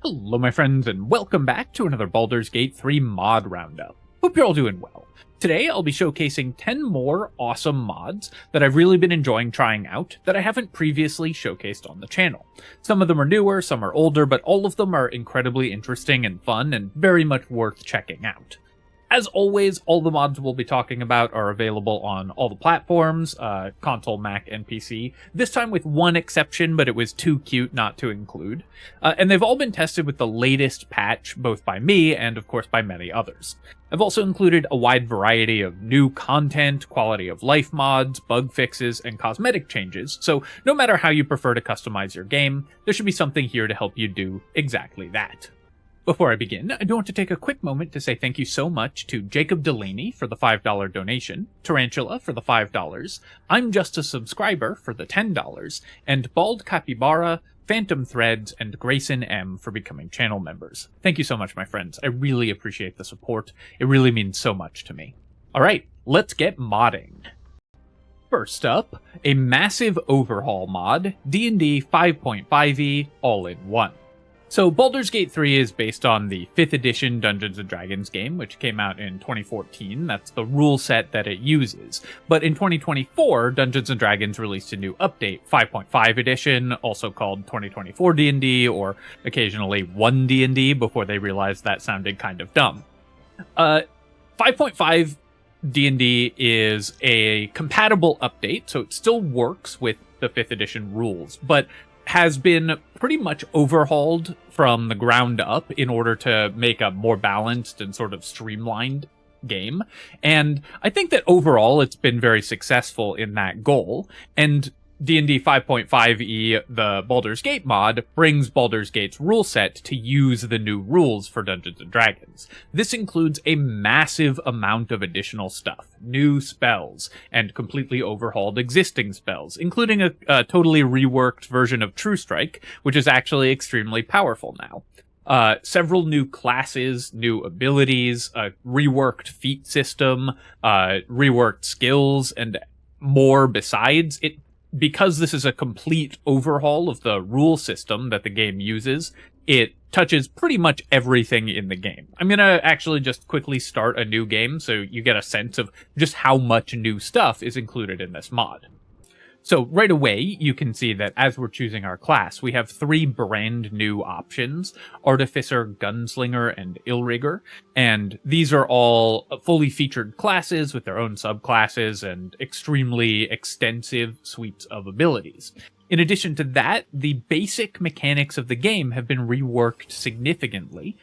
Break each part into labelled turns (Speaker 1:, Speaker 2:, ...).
Speaker 1: Hello my friends, and welcome back to another Baldur's Gate 3 mod roundup. Hope you're all doing well. Today I'll be showcasing 10 more awesome mods that I've really been enjoying trying out that I haven't previously showcased on the channel. Some of them are newer, some are older, but all of them are incredibly interesting and fun and very much worth checking out. As always, all the mods we'll be talking about are available on all the platforms, console, Mac, and PC, this time with one exception, but it was too cute not to include. And they've all been tested with the latest patch, both by me and, of course, by many others. I've also included a wide variety of new content, quality of life mods, bug fixes, and cosmetic changes, so no matter how you prefer to customize your game, there should be something here to help you do exactly that. Before I begin, I do want to take a quick moment to say thank you so much to Jacob Delaney for the $5 donation, Tarantula for the $5, I'm Just a Subscriber for the $10, and Bald Capybara, Phantom Threads, and Grayson M for becoming channel members. Thank you so much, my friends. I really appreciate the support. It really means so much to me. Alright, let's get modding. First up, a massive overhaul mod, D&D 5.5e all-in-one. So Baldur's Gate 3 is based on the 5th edition Dungeons & Dragons game, which came out in 2014. That's the rule set that it uses. But in 2024, Dungeons & Dragons released a new update, 5.5 edition, also called 2024 D&D, or occasionally 1 D&D, before they realized that sounded kind of dumb. 5.5 D&D is a compatible update, so it still works with the 5th edition rules, but has been pretty much overhauled from the ground up in order to make a more balanced and sort of streamlined game. And I think that overall it's been very successful in that goal. And D&D 5.5e, the Baldur's Gate mod, brings Baldur's Gate's rule set to use the new rules for Dungeons & Dragons. This includes a massive amount of additional stuff, new spells, and completely overhauled existing spells, including a totally reworked version of True Strike, which is actually extremely powerful now. Several new classes, new abilities, a reworked feat system, reworked skills, and more besides. Because this is a complete overhaul of the rule system that the game uses, it touches pretty much everything in the game. I'm going to actually just quickly start a new game so you get a sense of just how much new stuff is included in this mod. So right away, you can see that as we're choosing our class, we have 3 brand new options, Artificer, Gunslinger, and Illrigger, and these are all fully featured classes with their own subclasses and extremely extensive suites of abilities. In addition to that, the basic mechanics of the game have been reworked significantly.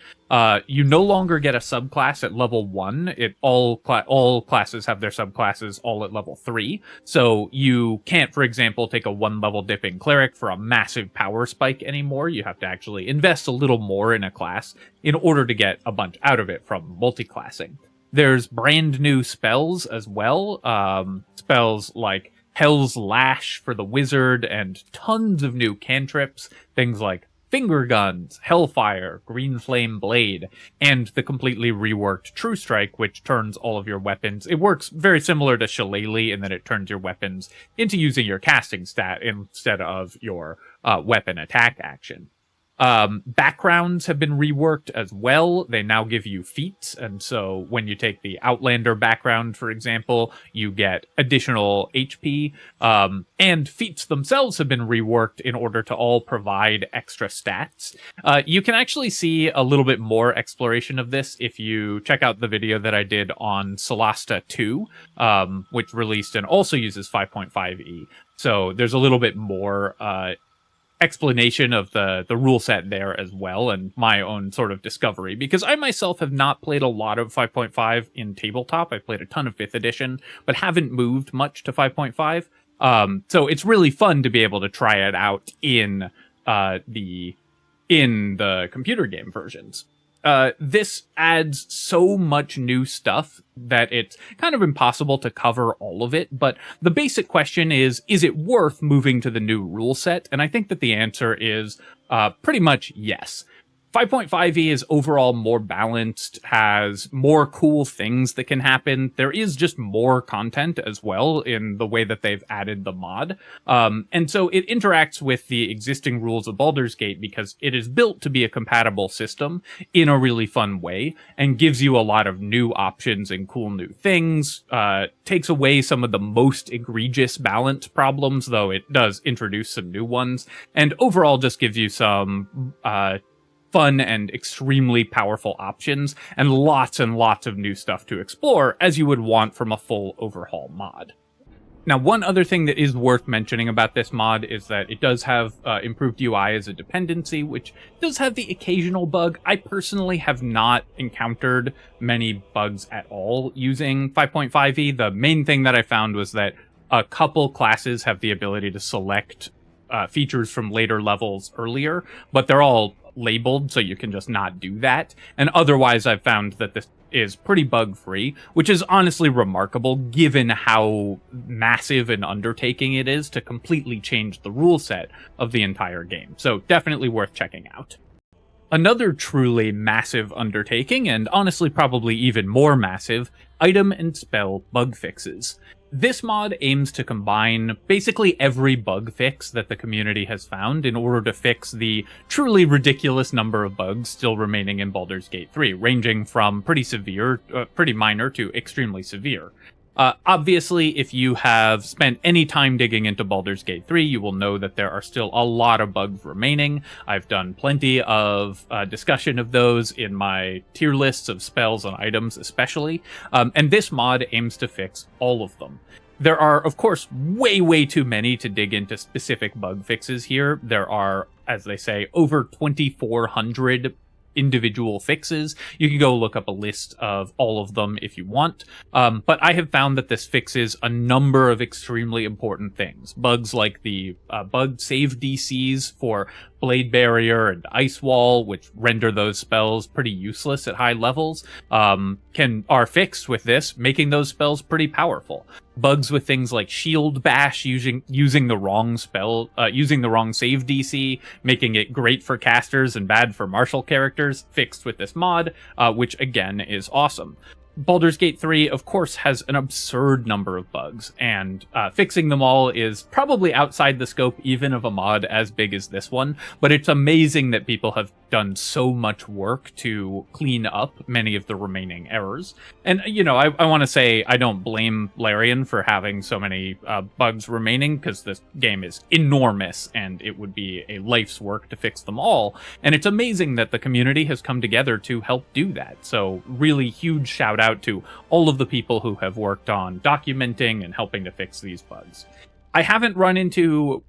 Speaker 1: You no longer get a subclass at level 1. All classes have their subclasses all at level 3. So you can't, for example, take a 1-level dipping cleric for a massive power spike anymore. You have to actually invest a little more in a class in order to get a bunch out of it from multiclassing. There's brand new spells as well. Spells like Hell's Lash for the wizard, and tons of new cantrips, things like Finger Guns, Hellfire, Green Flame Blade, and the completely reworked True Strike, which turns all of your weapons. It works very similar to Shillelagh in that it turns your weapons into using your casting stat instead of your weapon attack action. Backgrounds have been reworked as well. They now give you feats, and so when you take the Outlander background, for example, you get additional HP, and feats themselves have been reworked in order to all provide extra stats. You can actually see a little bit more exploration of this if you check out the video that I did on Solasta 2, which released and also uses 5.5e. So there's a little bit more explanation of the rule set there as well, and my own sort of discovery, because I myself have not played a lot of 5.5 in tabletop. I played a ton of 5th edition, but haven't moved much to 5.5. So it's really fun to be able to try it out in the computer game versions. This adds so much new stuff that it's kind of impossible to cover all of it, but the basic question is it worth moving to the new rule set? And I think that the answer is pretty much yes. 5.5e is overall more balanced, has more cool things that can happen. There is just more content as well in the way that they've added the mod. And so it interacts with the existing rules of Baldur's Gate because it is built to be a compatible system in a really fun way and gives you a lot of new options and cool new things, takes away some of the most egregious balance problems, though it does introduce some new ones, and overall just gives you some fun and extremely powerful options, and lots of new stuff to explore, as you would want from a full overhaul mod. Now, one other thing that is worth mentioning about this mod is that it does have improved UI as a dependency, which does have the occasional bug. I personally have not encountered many bugs at all using 5.5e. The main thing that I found was that a couple classes have the ability to select features from later levels earlier, but they're all labeled, so you can just not do that. And otherwise, I've found that this is pretty bug-free, which is honestly remarkable given how massive an undertaking it is to completely change the rule set of the entire game. So definitely worth checking out. Another truly massive undertaking, and honestly probably even more massive, item and spell bug fixes. This mod aims to combine basically every bug fix that the community has found in order to fix the truly ridiculous number of bugs still remaining in Baldur's Gate 3, ranging from pretty minor to extremely severe. Obviously, if you have spent any time digging into Baldur's Gate 3, you will know that there are still a lot of bugs remaining. I've done plenty of discussion of those in my tier lists of spells and items especially, and this mod aims to fix all of them. There are, of course, way too many to dig into specific bug fixes here. There are, as they say, over 2,400 individual fixes. You can go look up a list of all of them if you want, but I have found that this fixes a number of extremely important things. Bugs like the bug save DCs for Blade Barrier and Ice Wall, which render those spells pretty useless at high levels, are fixed with this, making those spells pretty powerful. Bugs with things like Shield Bash using the wrong spell, using the wrong save DC, making it great for casters and bad for martial characters, fixed with this mod, which again is awesome. Baldur's Gate 3, of course, has an absurd number of bugs, and fixing them all is probably outside the scope even of a mod as big as this one, but it's amazing that people have done so much work to clean up many of the remaining errors. And, you know, I want to say I don't blame Larian for having so many bugs remaining, because this game is enormous, and it would be a life's work to fix them all, and it's amazing that the community has come together to help do that. So really huge shout out to all of the people who have worked on documenting and helping to fix these bugs. I haven't run into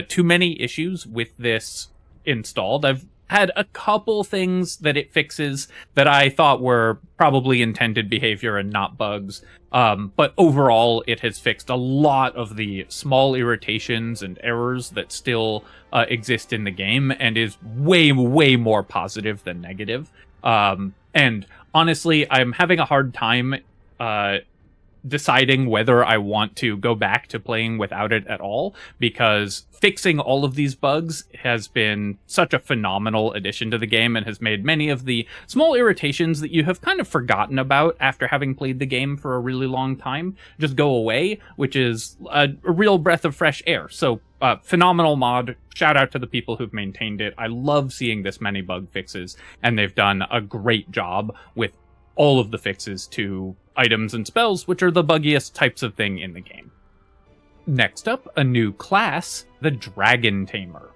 Speaker 1: too many issues with this installed. I've had a couple things that it fixes that I thought were probably intended behavior and not bugs, but overall it has fixed a lot of the small irritations and errors that still exist in the game, and is way more positive than negative. And honestly, I'm having a hard time deciding whether I want to go back to playing without it at all, because fixing all of these bugs has been such a phenomenal addition to the game and has made many of the small irritations that you have kind of forgotten about after having played the game for a really long time just go away, which is a real breath of fresh air. So phenomenal mod. Shout out to the people who've maintained it. I love seeing this many bug fixes, and they've done a great job with all of the fixes to items and spells, which are the buggiest types of thing in the game. Next up, a new class, the Dragontamer.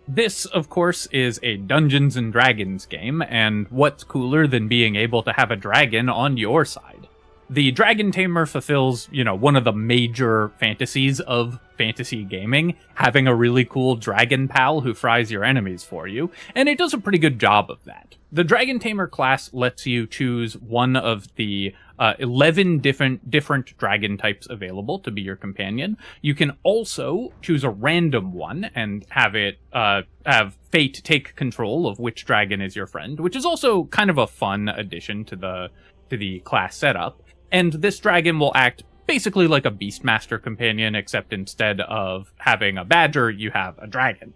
Speaker 1: This, of course, is a Dungeons and Dragons game, and what's cooler than being able to have a dragon on your side? The Dragontamer fulfills, one of the major fantasies of fantasy gaming, having a really cool dragon pal who fries your enemies for you, and it does a pretty good job of that. The Dragontamer class lets you choose one of the 11 different dragon types available to be your companion. You can also choose a random one and have it have fate take control of which dragon is your friend, which is also kind of a fun addition to the class setup. And this dragon will act basically like a Beastmaster companion, except instead of having a badger, you have a dragon.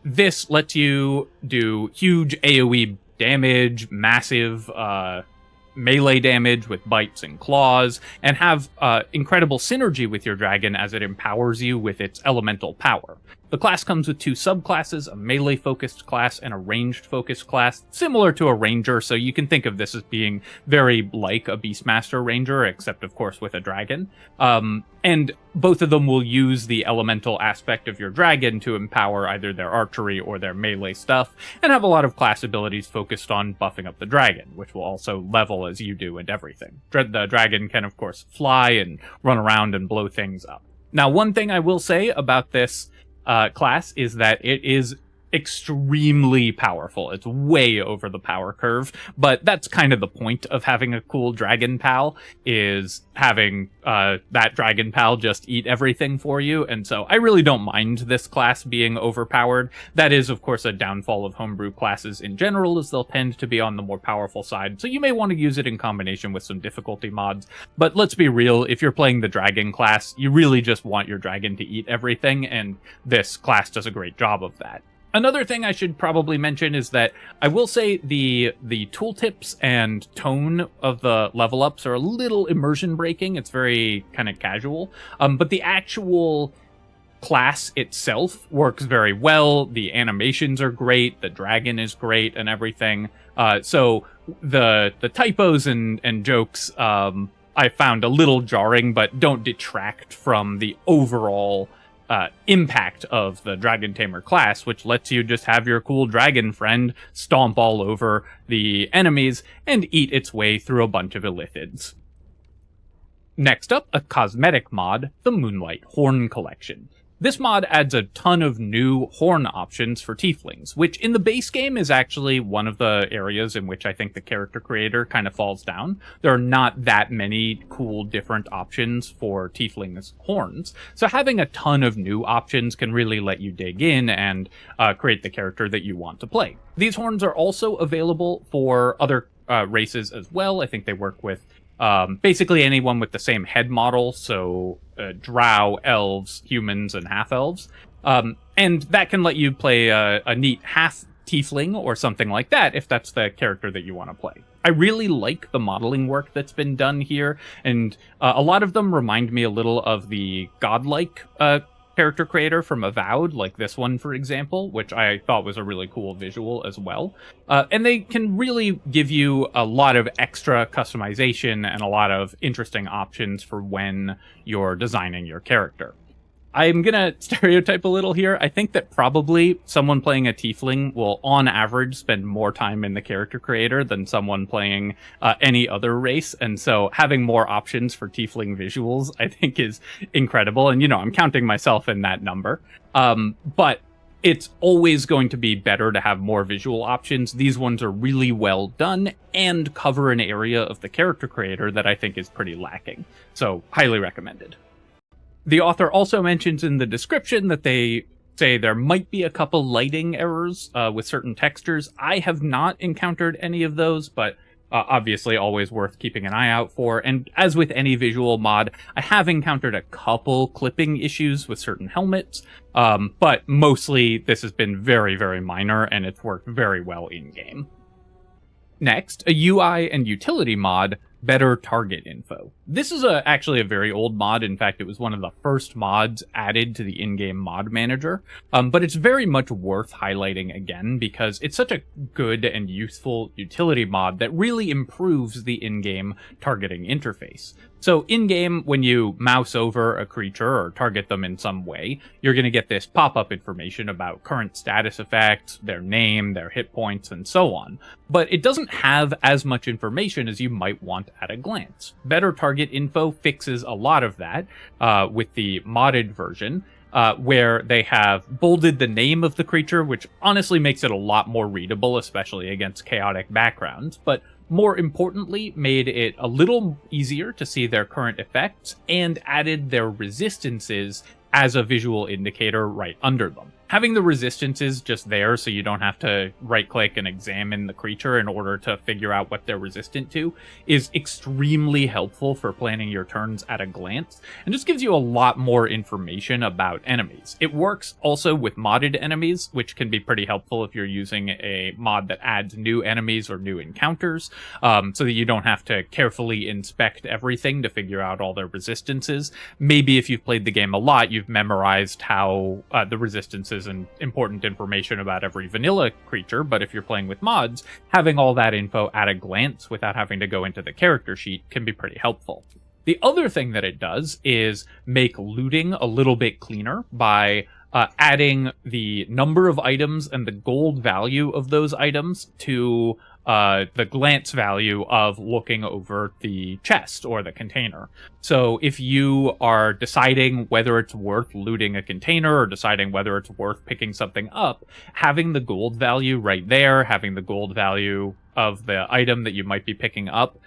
Speaker 1: This lets you do huge AoE damage, massive melee damage with bites and claws, and have incredible synergy with your dragon as it empowers you with its elemental power. The class comes with 2 subclasses, a melee-focused class and a ranged-focused class, similar to a ranger, so you can think of this as being very like a Beastmaster Ranger, except of course with a dragon. And both of them will use the elemental aspect of your dragon to empower either their archery or their melee stuff, and have a lot of class abilities focused on buffing up the dragon, which will also level as you do and everything. The dragon can of course fly and run around and blow things up. Now, one thing I will say about this class is that it is extremely powerful. It's way over the power curve, but that's kind of the point of having a cool dragon pal, is having that dragon pal just eat everything for you, and so I really don't mind this class being overpowered. That is, of course, a downfall of homebrew classes in general, as they'll tend to be on the more powerful side, so you may want to use it in combination with some difficulty mods, but let's be real, if you're playing the dragon class, you really just want your dragon to eat everything, and this class does a great job of that. Another thing I should probably mention is that I will say the tooltips and tone of the level ups are a little immersion breaking. It's very kind of casual, but the actual class itself works very well. The animations are great. The dragon is great and everything. So the typos and jokes I found a little jarring, but don't detract from the overall impact of the Dragontamer class, which lets you just have your cool dragon friend stomp all over the enemies and eat its way through a bunch of illithids. Next up, a cosmetic mod, the Moonlight Horn Collection. This mod adds a ton of new horn options for tieflings, which in the base game is actually one of the areas in which I think the character creator kind of falls down. There are not that many cool different options for tieflings' horns, so having a ton of new options can really let you dig in and create the character that you want to play. These horns are also available for other races as well. I think they work with basically anyone with the same head model, so drow, elves, humans, and half-elves. And that can let you play a neat half-tiefling or something like that if that's the character that you want to play. I really like the modeling work that's been done here, and a lot of them remind me a little of the godlike character creator from Avowed, like this one, for example, which I thought was a really cool visual as well. And they can really give you a lot of extra customization and a lot of interesting options for when you're designing your character. I'm gonna stereotype a little here. I think that probably someone playing a tiefling will, on average, spend more time in the character creator than someone playing any other race, and so having more options for tiefling visuals, I think, is incredible, and, you know, I'm counting myself in that number. But it's always going to be better to have more visual options. These ones are really well done and cover an area of the character creator that I think is pretty lacking, so highly recommended. The author also mentions in the description that they say there might be a couple lighting errors with certain textures. I have not encountered any of those, but obviously always worth keeping an eye out for. And as with any visual mod, I have encountered a couple clipping issues with certain helmets, but mostly this has been very, very minor, and it's worked very well in-game. Next, a UI and utility mod, Better Target Info. This is actually a very old mod. In fact, it was one of the first mods added to the in-game mod manager, but it's very much worth highlighting again because it's such a good and useful utility mod that really improves the in-game targeting interface. So in-game, when you mouse over a creature or target them in some way, you're going to get this pop-up information about current status effects, their name, their hit points, and so on. But it doesn't have as much information as you might want at a glance. Better Target Info fixes a lot of that with the modded version, where they have bolded the name of the creature, which honestly makes it a lot more readable, especially against chaotic backgrounds, but more importantly, made it a little easier to see their current effects and added their resistances as a visual indicator right under them. Having the resistances just there so you don't have to right-click and examine the creature in order to figure out what they're resistant to is extremely helpful for planning your turns at a glance, and just gives you a lot more information about enemies. It works also with modded enemies, which can be pretty helpful if you're using a mod that adds new enemies or new encounters, so that you don't have to carefully inspect everything to figure out all their resistances. Maybe if you've played the game a lot, you've memorized how the resistances and important information about every vanilla creature, but if you're playing with mods, having all that info at a glance without having to go into the character sheet can be pretty helpful. The other thing that it does is make looting a little bit cleaner by adding the number of items and the gold value of those items to the glance value of looking over the chest or the container. So if you are deciding whether it's worth looting a container or deciding whether it's worth picking something up, having the gold value right there, having the gold value of the item that you might be picking up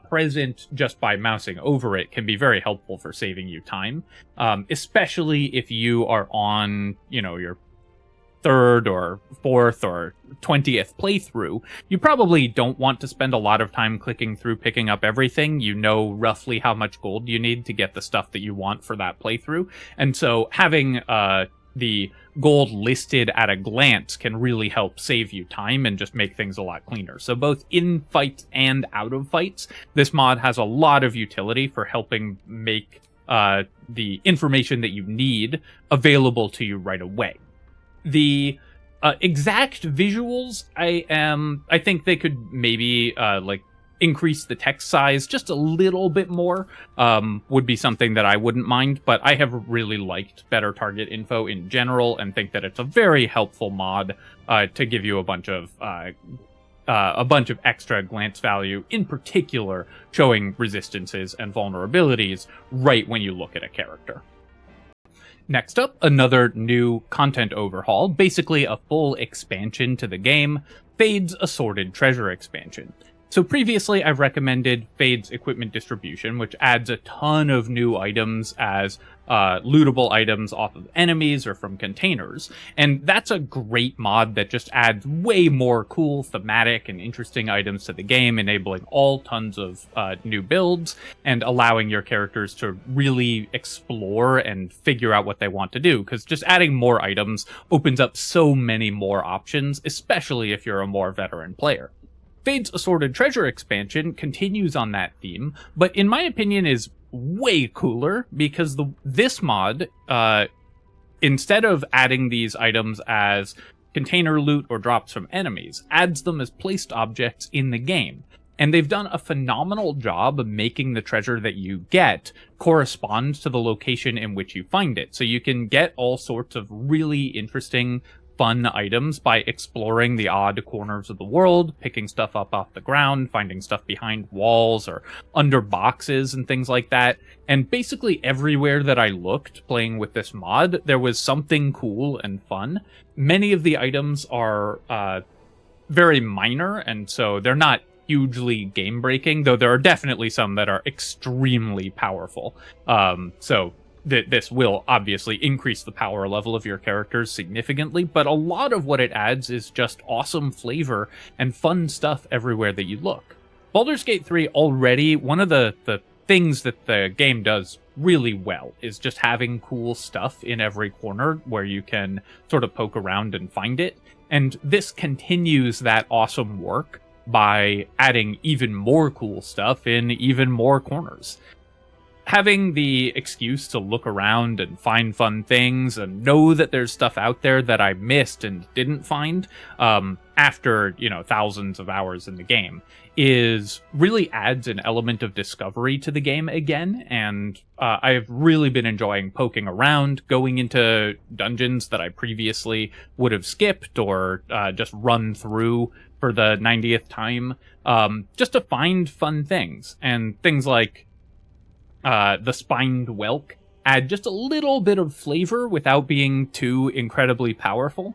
Speaker 1: present just by mousing over it can be very helpful for saving you time, especially if you are on, your third or fourth or 20th playthrough. You probably don't want to spend a lot of time clicking through picking up everything. You know roughly how much gold you need to get the stuff that you want for that playthrough, and so having the gold listed at a glance can really help save you time and just make things a lot cleaner. So both in fights and out of fights, this mod has a lot of utility for helping make the information that you need available to you right away. The exact visuals, I think they could maybe increase the text size just a little bit more, would be something that I wouldn't mind, but I have really liked better target info in general and think that it's a very helpful mod to give you a bunch of extra glance value, in particular showing resistances and vulnerabilities right when you look at a character. Next up, another new content overhaul, basically a full expansion to the game, Fade's Assorted Treasure expansion. So previously I've recommended Fade's Equipment Distribution, which adds a ton of new items as lootable items off of enemies or from containers. And that's a great mod that just adds way more cool, thematic, and interesting items to the game, enabling all tons of new builds and allowing your characters to really explore and figure out what they want to do, because just adding more items opens up so many more options, especially if you're a more veteran player. Fade's Assorted Treasure expansion continues on that theme, but in my opinion is way cooler because this mod, instead of adding these items as container loot or drops from enemies, adds them as placed objects in the game. And they've done a phenomenal job of making the treasure that you get correspond to the location in which you find it. So you can get all sorts of really interesting, fun items by exploring the odd corners of the world, picking stuff up off the ground, finding stuff behind walls or under boxes and things like that. And basically everywhere that I looked playing with this mod, there was something cool and fun. Many of the items are very minor, and so they're not hugely game-breaking, though there are definitely some that are extremely powerful. This will obviously increase the power level of your characters significantly, but a lot of what it adds is just awesome flavor and fun stuff everywhere that you look. Baldur's Gate 3 already, one of the things that the game does really well is just having cool stuff in every corner where you can sort of poke around and find it, and this continues that awesome work by adding even more cool stuff in even more corners. Having the excuse to look around and find fun things and know that there's stuff out there that I missed and didn't find after, thousands of hours in the game really adds an element of discovery to the game again. And I've really been enjoying poking around, going into dungeons that I previously would have skipped or just run through for the 90th time, just to find fun things. And things like the spined whelk add just a little bit of flavor without being too incredibly powerful,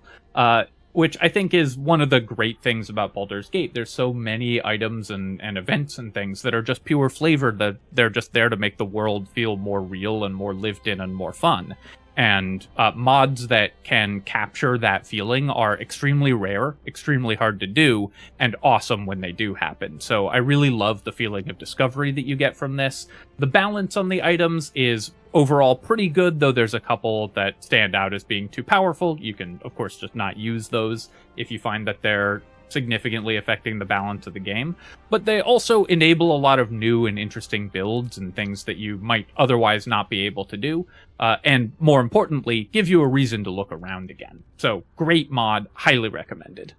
Speaker 1: which I think is one of the great things about Baldur's Gate. There's so many items and events and things that are just pure flavor, that they're just there to make the world feel more real and more lived in and more fun. And mods that can capture that feeling are extremely rare, extremely hard to do, and awesome when they do happen. So I really love the feeling of discovery that you get from this. The balance on the items is overall pretty good, though there's a couple that stand out as being too powerful. You can, of course, just not use those if you find that they're significantly affecting the balance of the game, but they also enable a lot of new and interesting builds and things that you might otherwise not be able to do, and more importantly, give you a reason to look around again. So, great mod, highly recommended.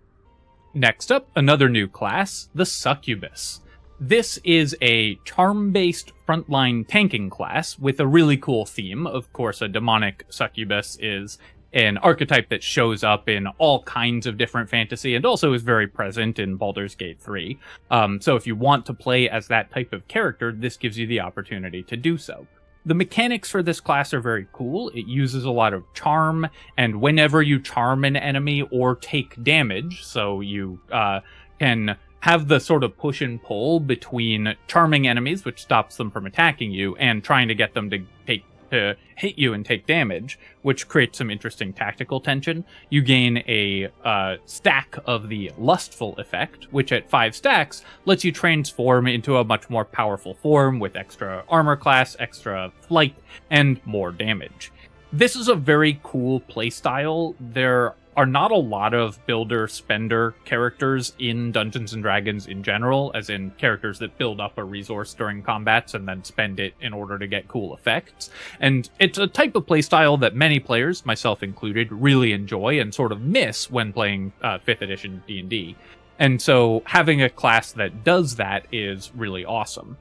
Speaker 1: Next up, another new class, the Succubus. This is a charm-based frontline tanking class with a really cool theme. Of course, a demonic succubus is an archetype that shows up in all kinds of different fantasy and also is very present in Baldur's Gate 3. So if you want to play as that type of character, this gives you the opportunity to do so. The mechanics for this class are very cool. It uses a lot of charm, and whenever you charm an enemy or take damage, so you can have the sort of push and pull between charming enemies, which stops them from attacking you, and trying to get them to hit you and take damage, which creates some interesting tactical tension. You gain a stack of the Lustful effect, which at 5 stacks lets you transform into a much more powerful form with extra armor class, extra flight, and more damage. This is a very cool playstyle. There are not a lot of builder-spender characters in Dungeons & Dragons in general, as in characters that build up a resource during combats and then spend it in order to get cool effects. And it's a type of playstyle that many players, myself included, really enjoy and sort of miss when playing 5th edition D&D. And so having a class that does that is really awesome.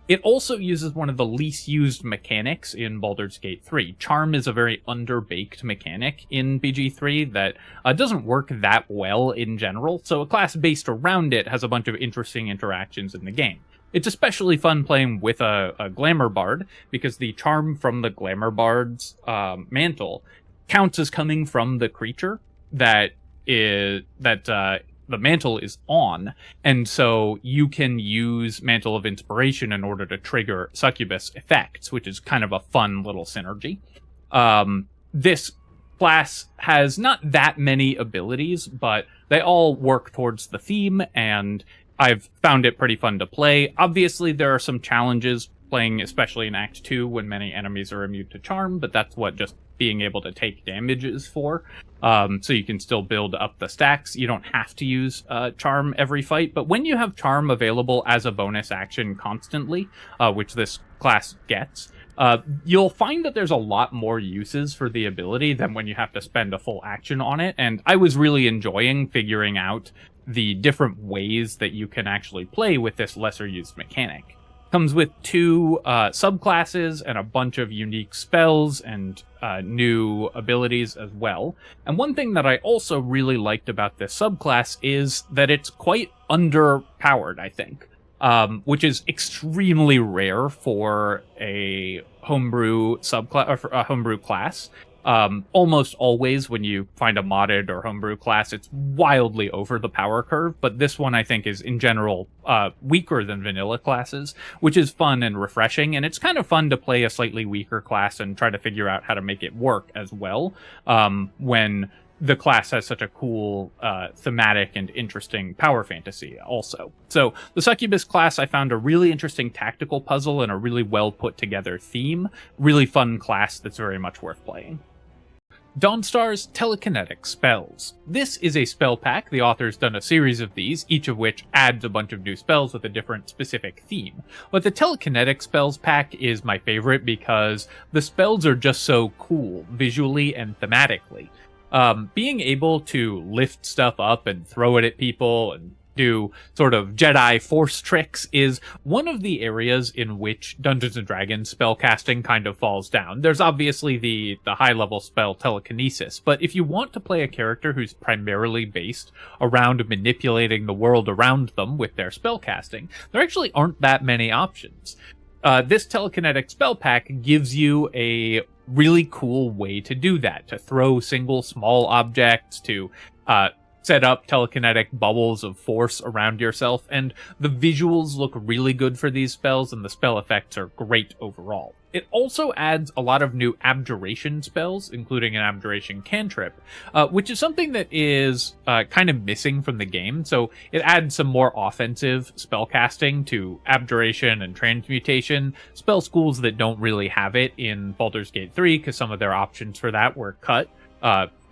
Speaker 1: It also uses one of the least used mechanics in Baldur's Gate 3. Charm is a very underbaked mechanic in BG3 that doesn't work that well in general, so a class based around it has a bunch of interesting interactions in the game. It's especially fun playing with a Glamour Bard, because the charm from the Glamour Bard's mantle counts as coming from the creature that the mantle is on, and so you can use Mantle of Inspiration in order to trigger succubus effects, which is kind of a fun little synergy. This class has not that many abilities, but they all work towards the theme, and I've found it pretty fun to play. Obviously, there are some challenges playing, especially in Act 2, when many enemies are immune to charm, but that's what just being able to take damage is for. So you can still build up the stacks. You don't have to use charm every fight, but when you have charm available as a bonus action constantly, which this class gets, you'll find that there's a lot more uses for the ability than when you have to spend a full action on it, and I was really enjoying figuring out the different ways that you can actually play with this lesser used mechanic. Comes with 2 subclasses and a bunch of unique spells and new abilities as well. And one thing that I also really liked about this subclass is that it's quite underpowered, I think, which is extremely rare for a homebrew subclass or for a homebrew class. Almost always when you find a modded or homebrew class, it's wildly over the power curve, but this one I think is in general weaker than vanilla classes, which is fun and refreshing, and it's kind of fun to play a slightly weaker class and try to figure out how to make it work as well, when the class has such a cool thematic and interesting power fantasy also. So the Succubus class, I found a really interesting tactical puzzle and a really well put together theme. Really fun class that's very much worth playing. Dawnstar's Telekinetic spells. This is a spell pack. The author's done a series of these, each of which adds a bunch of new spells with a different specific theme. But the Telekinetic spells pack is my favorite because the spells are just so cool, visually and thematically. Being able to lift stuff up and throw it at people and do sort of Jedi force tricks is one of the areas in which Dungeons & Dragons spellcasting kind of falls down. There's obviously the high-level spell Telekinesis, but if you want to play a character who's primarily based around manipulating the world around them with their spellcasting, there actually aren't that many options. This Telekinetic spell pack gives you a really cool way to do that, to throw single small objects, to set up telekinetic bubbles of force around yourself, and the visuals look really good for these spells, and the spell effects are great overall. It also adds a lot of new abjuration spells, including an abjuration cantrip, which is something that is kind of missing from the game. So it adds some more offensive spellcasting to abjuration and transmutation, spell schools that don't really have it in Baldur's Gate 3, because some of their options for that were cut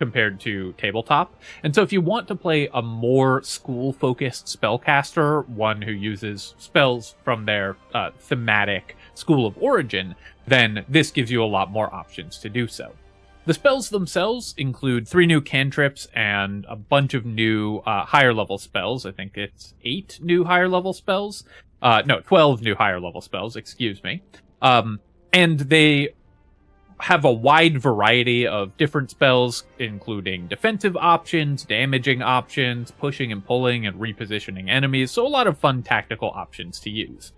Speaker 1: compared to tabletop. And so if you want to play a more school-focused spellcaster, one who uses spells from their thematic school of origin, then this gives you a lot more options to do so. The spells themselves include 3 new cantrips and a bunch of new higher level spells. I think it's 8 new higher level spells. No, 12 new higher level spells, excuse me. And they have a wide variety of different spells, including defensive options, damaging options, pushing and pulling, and repositioning enemies. So a lot of fun tactical options to use.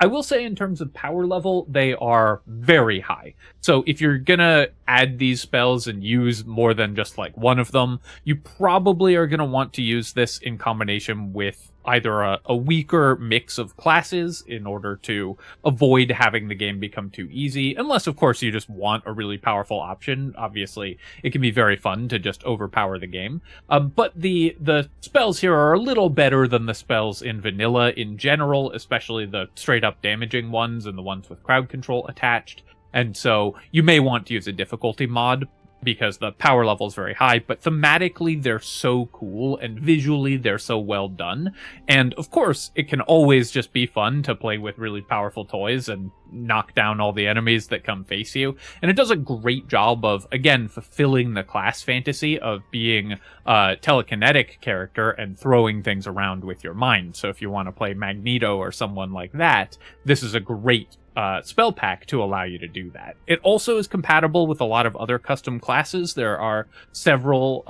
Speaker 1: I will say in terms of power level, they are very high. So if you're gonna add these spells and use more than just like one of them, you probably are gonna want to use this in combination with either a weaker mix of classes in order to avoid having the game become too easy, unless of course you just want a really powerful option. Obviously, it can be very fun to just overpower the game. But the spells here are a little better than the spells in vanilla in general, especially the straight up damaging ones and the ones with crowd control attached. And so you may want to use a difficulty mod, because the power level is very high, but thematically they're so cool, and visually they're so well done. And of course, it can always just be fun to play with really powerful toys and knock down all the enemies that come face you. And it does a great job of, again, fulfilling the class fantasy of being a telekinetic character and throwing things around with your mind. So if you want to play Magneto or someone like that, this is a great spell pack to allow you to do that. It also is compatible with a lot of other custom classes. There are several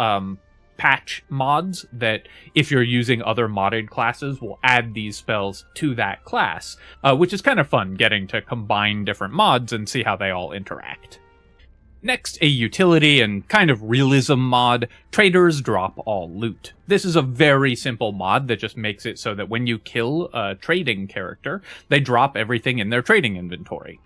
Speaker 1: patch mods that, if you're using other modded classes, will add these spells to that class, which is kind of fun, getting to combine different mods and see how they all interact. Next, a utility and kind of realism mod, Traders Drop All Loot. This is a very simple mod that just makes it so that when you kill a trading character, they drop everything in their trading inventory.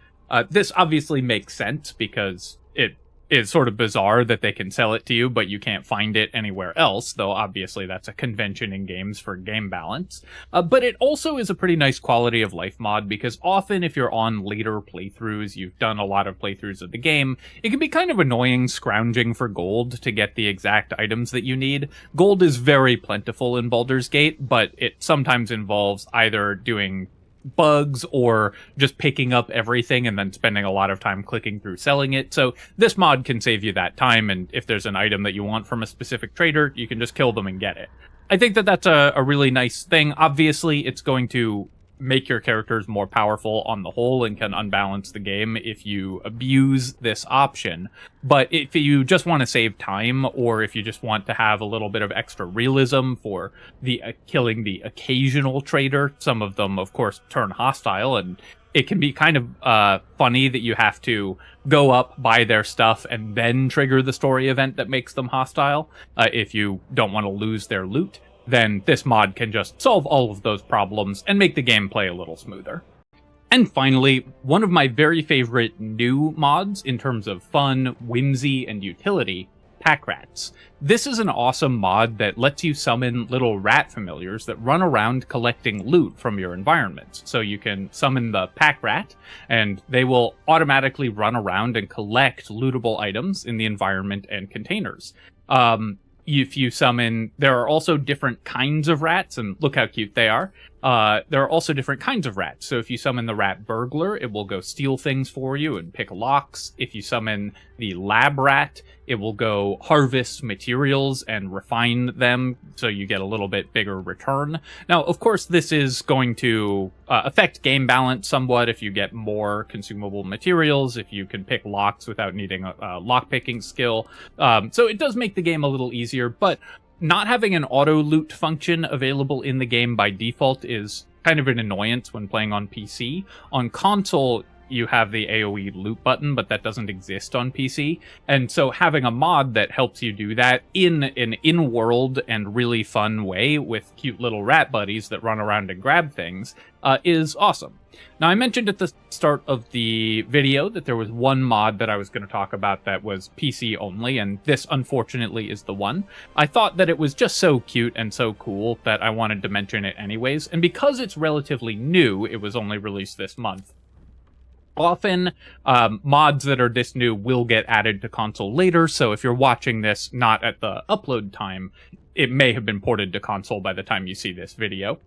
Speaker 1: This obviously makes sense because it is sort of bizarre that they can sell it to you, but you can't find it anywhere else, though obviously that's a convention in games for game balance. But it also is a pretty nice quality of life mod, because often if you're on later playthroughs, you've done a lot of playthroughs of the game, it can be kind of annoying scrounging for gold to get the exact items that you need. Gold is very plentiful in Baldur's Gate, but it sometimes involves either doing bugs or just picking up everything and then spending a lot of time clicking through selling it. So this mod can save you that time, and if there's an item that you want from a specific trader, you can just kill them and get it. I think that that's a really nice thing. Obviously, it's going to make your characters more powerful on the whole and can unbalance the game if you abuse this option. But if you just want to save time, or if you just want to have a little bit of extra realism for the killing the occasional trader, some of them of course turn hostile, and it can be kind of funny that you have to go up, buy their stuff, and then trigger the story event that makes them hostile if you don't want to lose their loot. Then this mod can just solve all of those problems and make the gameplay a little smoother. And finally, one of my very favorite new mods in terms of fun, whimsy, and utility, Pack Rats. This is an awesome mod that lets you summon little rat familiars that run around collecting loot from your environments. So you can summon the Pack Rat, and they will automatically run around and collect lootable items in the environment and containers. If you summon, there are also different kinds of rats, and look how cute they are. There are also different kinds of rats. So if you summon the rat burglar, it will go steal things for you and pick locks. If you summon the lab rat, it will go harvest materials and refine them, so you get a little bit bigger return. Now, of course, this is going to affect game balance somewhat if you get more consumable materials, if you can pick locks without needing a lock-picking skill. So it does make the game a little easier, but not having an auto loot function available in the game by default is kind of an annoyance when playing on PC. On console, you have the AoE loot button, but that doesn't exist on PC. And so having a mod that helps you do that in an in-world and really fun way with cute little rat buddies that run around and grab things is awesome. Now, I mentioned at the start of the video that there was one mod that I was going to talk about that was PC only, and this, unfortunately, is the one. I thought that it was just so cute and so cool that I wanted to mention it anyways, and because it's relatively new, it was only released this month. Often, mods that are this new will get added to console later, so if you're watching this not at the upload time, it may have been ported to console by the time you see this video,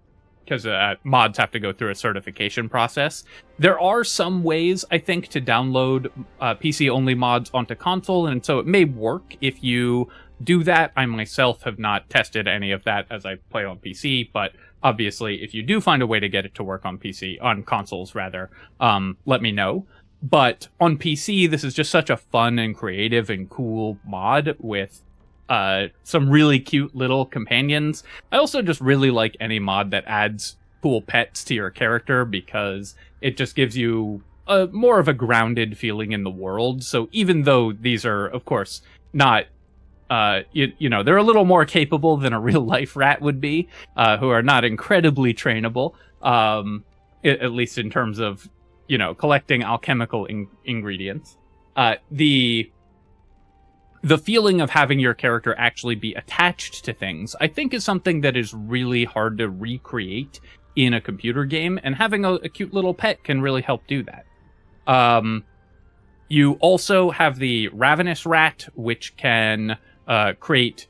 Speaker 1: because mods have to go through a certification process. There are some ways, I think, to download PC-only mods onto console, and so it may work if you do that. I myself have not tested any of that as I play on PC, but obviously, if you do find a way to get it to work on consoles rather, let me know. But on PC, this is just such a fun and creative and cool mod with some really cute little companions. I also just really like any mod that adds cool pets to your character because it just gives you more of a grounded feeling in the world. So even though these are, of course, not you know, they're a little more capable than a real life rat would be, who are not incredibly trainable, at least in terms of, you know, collecting alchemical ingredients. The feeling of having your character actually be attached to things, I think, is something that is really hard to recreate in a computer game, and having a cute little pet can really help do that. You also have the Ravenous Rat, which can create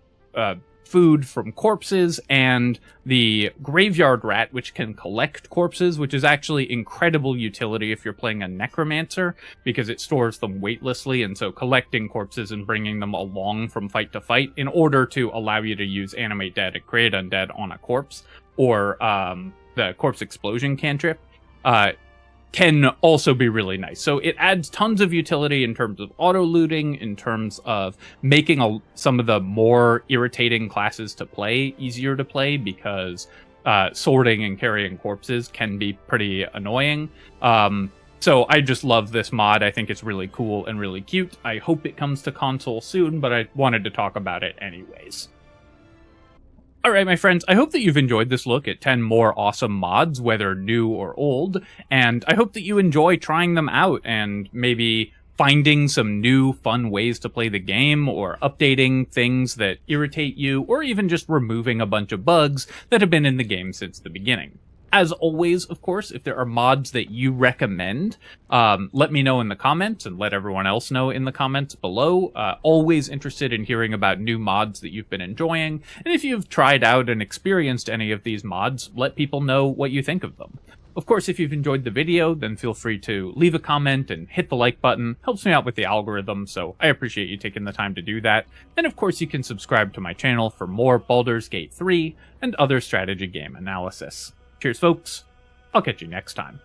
Speaker 1: food from corpses, and the Graveyard Rat, which can collect corpses, which is actually incredible utility if you're playing a necromancer, because it stores them weightlessly, and so collecting corpses and bringing them along from fight to fight in order to allow you to use Animate Dead and Create Undead on a corpse, or the Corpse Explosion cantrip, can also be really nice. So it adds tons of utility in terms of auto-looting, in terms of making some of the more irritating classes to play easier to play, because sorting and carrying corpses can be pretty annoying. So I just love this mod. I think it's really cool and really cute. I hope it comes to console soon, but I wanted to talk about it anyways. Alright, my friends, I hope that you've enjoyed this look at 10 more awesome mods, whether new or old, and I hope that you enjoy trying them out and maybe finding some new fun ways to play the game, or updating things that irritate you, or even just removing a bunch of bugs that have been in the game since the beginning. As always, of course, if there are mods that you recommend, let me know in the comments, and let everyone else know in the comments below. Always interested in hearing about new mods that you've been enjoying, and if you've tried out and experienced any of these mods, let people know what you think of them. Of course, if you've enjoyed the video, then feel free to leave a comment and hit the like button. Helps me out with the algorithm, so I appreciate you taking the time to do that. And of course, you can subscribe to my channel for more Baldur's Gate 3 and other strategy game analysis. Cheers, folks. I'll catch you next time.